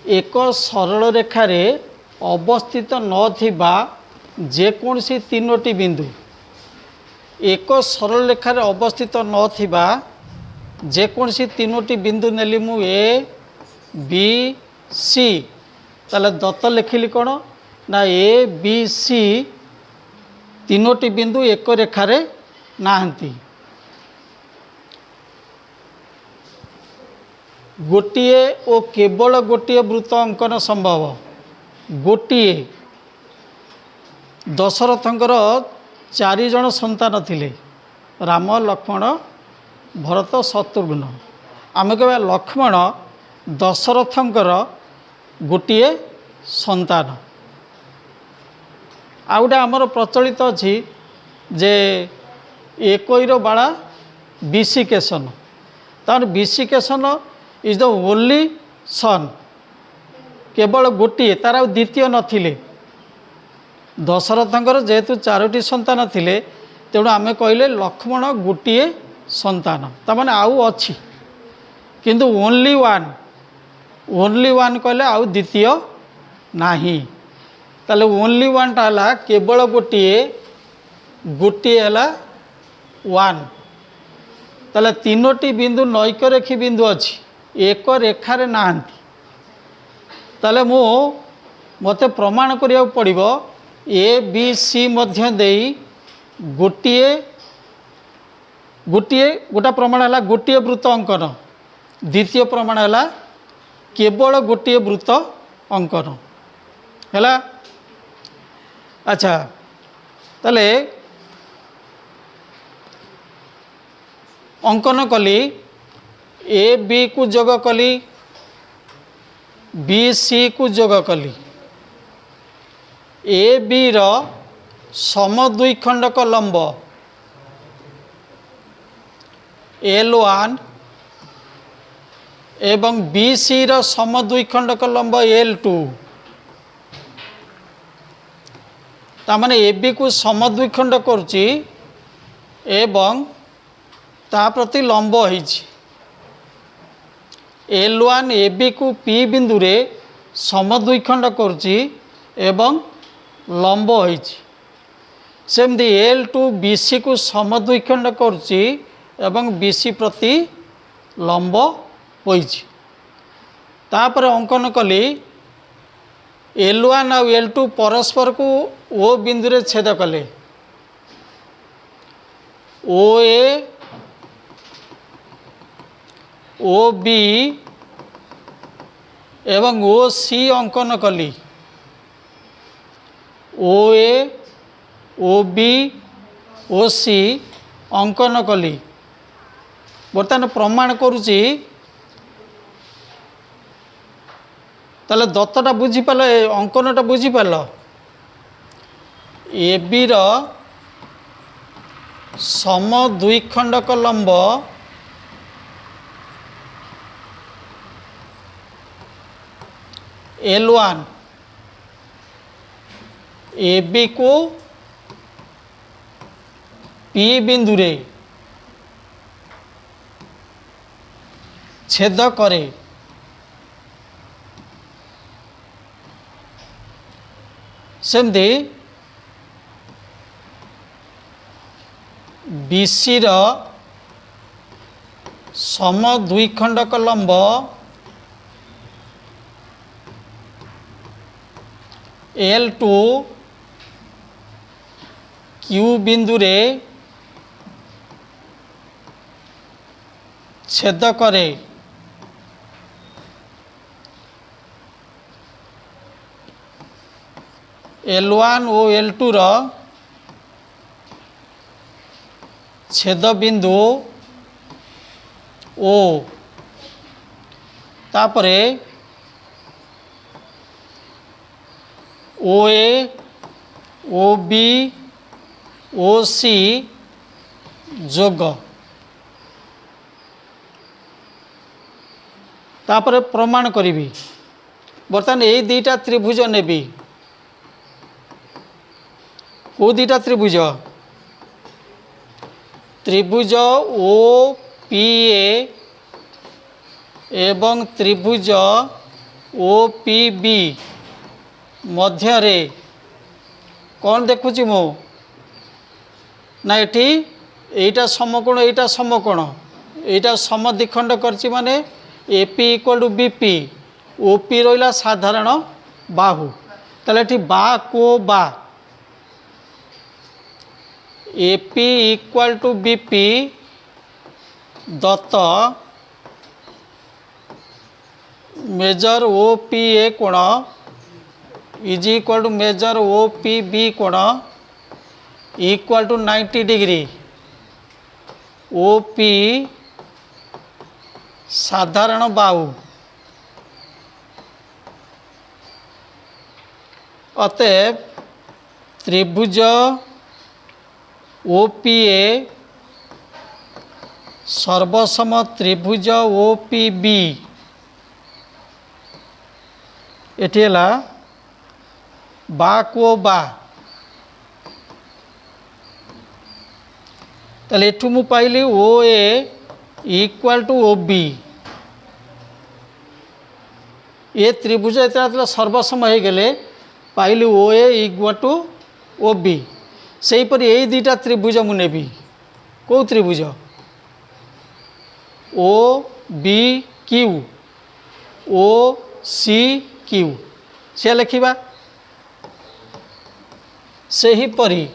एक सरल रेखार अवस्थित नथिबा जेकोसी तीनोटी बिंदु एक सरल रेखार अवस्थित नथिबा जेकोसी तीनोटी बिंदु नेली मु ए बी सी ताले दत्त लिखिली कौन ना ए बी सी तीनोटी बिंदु एक रेखार नाहंती गोटिए ओ केवल गोटिए वृत्त अंकन संभव गोटिए दशरथंकर 4 जन संतान थिले राम लक्ष्मण भरत शत्रुघ्न आम कह लक्ष्मण दशरथंकर गोटिए संतान आउटा आमर प्रचलित अच्छी जे एकईर बाड़ा विशिकेशन तार विशिकेशन इज द ओनली सन केवल गोटे तार द्वितीय नथिले दशरथंकर जेहेतु 4टी संतान थिले तेणु आमे कहले लक्ष्मण गोटे संतान तामाने आउ अच्छी किंतु ओनली वन कहले आउ द्वितीय नाही ताले ओनली वन टा केवल गोटे है वन ताले तीनोटी बिंदु नैक रेखी बिंदु अच्छी एक रेखार नाहंती ताले मते प्रमाण करिया पड़िबो ए बी सी मध्य देई गोटिए गोटिए गोटा प्रमाण है गोटिए वृत्त अंकन द्वितीय प्रमाण है केवल गोटिए वृत्त अंकन है। अच्छा ताले अंकन कली ए बी को जोग कली बी सी को जोग कली ए बी रो समद्विखंडक लंब L1 एवं बी सी रो समद्विखंडक लंब L2 तामाने ए बी को समद्विखंड करुच्ची एवं ता प्रति लंब होइछि L1 ए बी को P बिंदु रे समद्विखंड करुच्ची एवं लंब होइछि सेमती L2 बी सी को समद्विखंड करुच्ची एवं बी सी प्रति लंब होइछि तापर अंकन कली L1 और L2 परस्पर को ओ बिंदु रे छेद कले ओ ए ओ बी एवं ओ सी अंकन कली ओ ए ओ बी ओ सी अंकन कली बर्तमान प्रमाण करुच्ची ताले दत्तटा बुझीपाल अंकनटा बुझीपाल ए बी रो समद्विखंडक लंब L1 ए बी को P बिंदु रे छेद करे सेमती BC रो समद्विखंडक लंब L2 Q बिंदु रे छेद करे L1 और L2 रो छेद बिंदु O तापरे ओ ए ओ बी ओ सी जोग तापर प्रमाण करी बर्तमान ये दुईटा त्रिभुज नेबी को दुईटा त्रिभुज त्रिभुज ओ पी ए एवं त्रिभुज ओ पी बी मध्य कौन देखुची मु ना एठी एटा समकोण एटा समकोण एटा समद्विखंड करछि माने A P equal to B P O P रहिला साधारण बाहु ताले एठी बा को बा एपी इक्वल टू बीपी दत्त मेजर ओपी ए कोण is equal to measure O P B कोण इक्वल टू 90 डिग्री ओपी साधारण बाहु अतएव त्रिभुज ओपीए सर्वसम त्रिभुज ओपीबी एटी है बा को बा ताले एठू मु पाइली O A equal to O B ये त्रिभुज इतना सर्वसम हो गले पाइली O A equal to O B से ही यही दुईटा त्रिभुज मु नेबी कौ त्रिभुज O B Q O C Q से लिखा सेहीपरि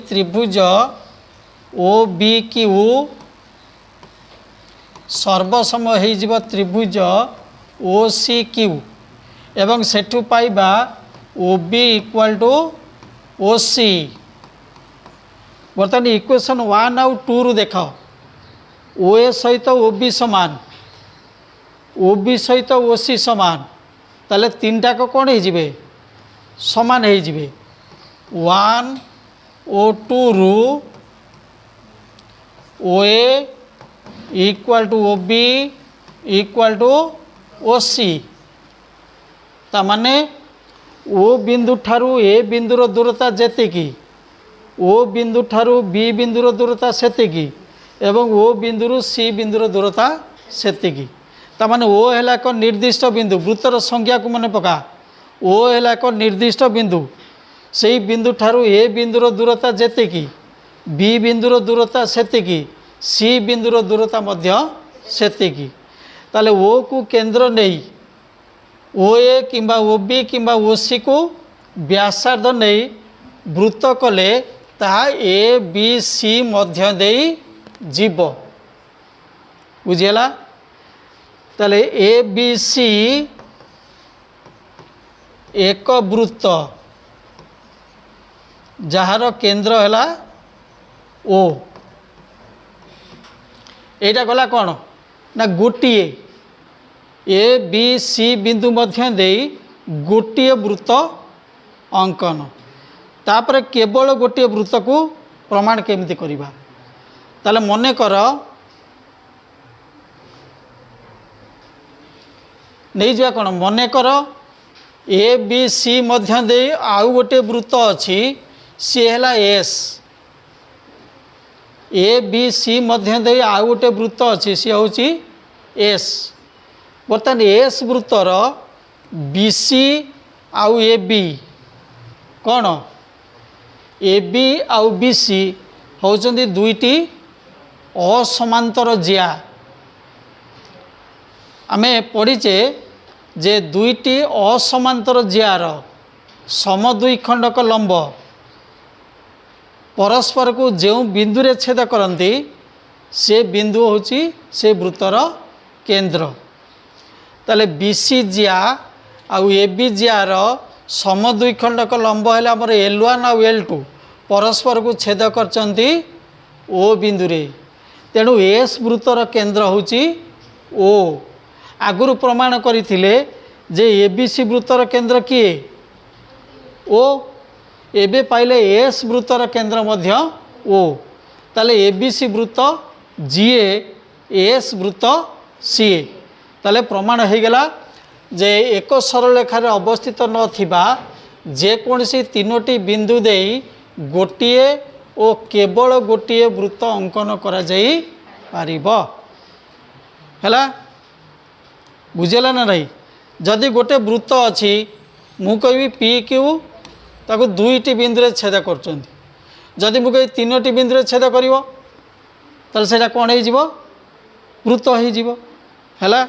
त्रिभुज ओ बी क्यू सर्वसम हो त्रिभुज ओ सी क्यू एवं सेठू पाइबा O B equal to O C बर्तमान इक्वेशन 1 आउ 2 रु देख ओ ए सहित ओ बी समान ओ बी सहित ओ सी समान ताले तीन टाक कौन हो समान हो 1 ओ 2 रु O A equal to O B equal to O C तामाने ओ बिंदु ठारू ए बिंदुर दूरता जेतिकी ओ बिंदु ठारू बी बिंदुर दूरता सेतिकी एवं ओ बिंदुरु सी बिंदुर दूरता सेतिकी तामाने ओ है एक निर्दिष्ट बिंदु वृत्तर संज्ञा को मन पका ओ है एक निर्दिष्ट बिंदु से बिंदु ठारू ए बिंदुर दूरता जेतिकी बी बिंदुर दूरता सेतिकी सी बिंदुर दूरता मध्य सेतिकी ताले ओ को केंद्र नहीं ओ ए किंबा ओ बी किंबा ओ सी को व्यासार्ध नहीं वृत्त कले ताहा ए बी सी मध्य देई जीव बुझीला ताले ए बी सी एक वृत्त जार केंद्र है ओ एटा गला कौन ना गोटिए ए बी सी बिंदु मध्य देई गोटिए वृत्त अंकन तापर केवल गोटिए वृत्त को प्रमाण केमती करिबा ताले मने कर नहीं जा कौन मने कर ए बी सी मध्य दे आउ गोटे वृत्त अच्छी सी है एस ए बी सी मध्य दे आउ गोटे वृत्त अच्छी सी हूँ एस बर्तमान एस वृत्तर बी सी आउ ए बी कौन ए बी आउ बी सी होचंदी दुईटी असमांतर जिया आमे पढ़ीचे जे दुईटी असमांतर जियार समद्विखंडक लंब परस्पर को जो बिंदु रे छेद करती से बिंदु होची से वृत्तर केंद्र ताले बीसी जिया आउ ए बी जियार समद्विखंडक लंब है आमर L1 आउ L2 परस्पर को छेद करचंती ओ बिंदु रे तेणु एस वृत्तर केंद्र होची ओ आगुरु प्रमाण करथिले जे एबीसी वृत्तर केंद्र किए ओ एबे पाइले एस वृत्तर केंद्र मध्य ओ ताले एबीसी वृत्त जीए एस वृत्त सीए ताले प्रमाण हो गला जे एक सरलरेखार अवस्थित नथिबा जेकोसी तीनोटी बिंदु देई गोटिए ओ केवल गोटिए वृत्त अंकन करा जाई पारिबो हैला ବୁଝିଲା ନା ନାହିଁ? ଯଦି ଗୋଟେ ବୃତ୍ତ ଅଛି ମୁଁ କହିବି ପି କ୍ୟୁ ତାକୁ ଦୁଇଟି ବିନ୍ଦୁରେ ଛେଦ କରୁଛନ୍ତି, ଯଦି ମୁଁ କହିବି ତିନୋଟି ବିନ୍ଦୁରେ ଛେଦ କରିବ ତାହେଲେ ସେଇଟା କ'ଣ ହେଇଯିବ? ବୃତ୍ତ ହେଇଯିବ। ହେଲା।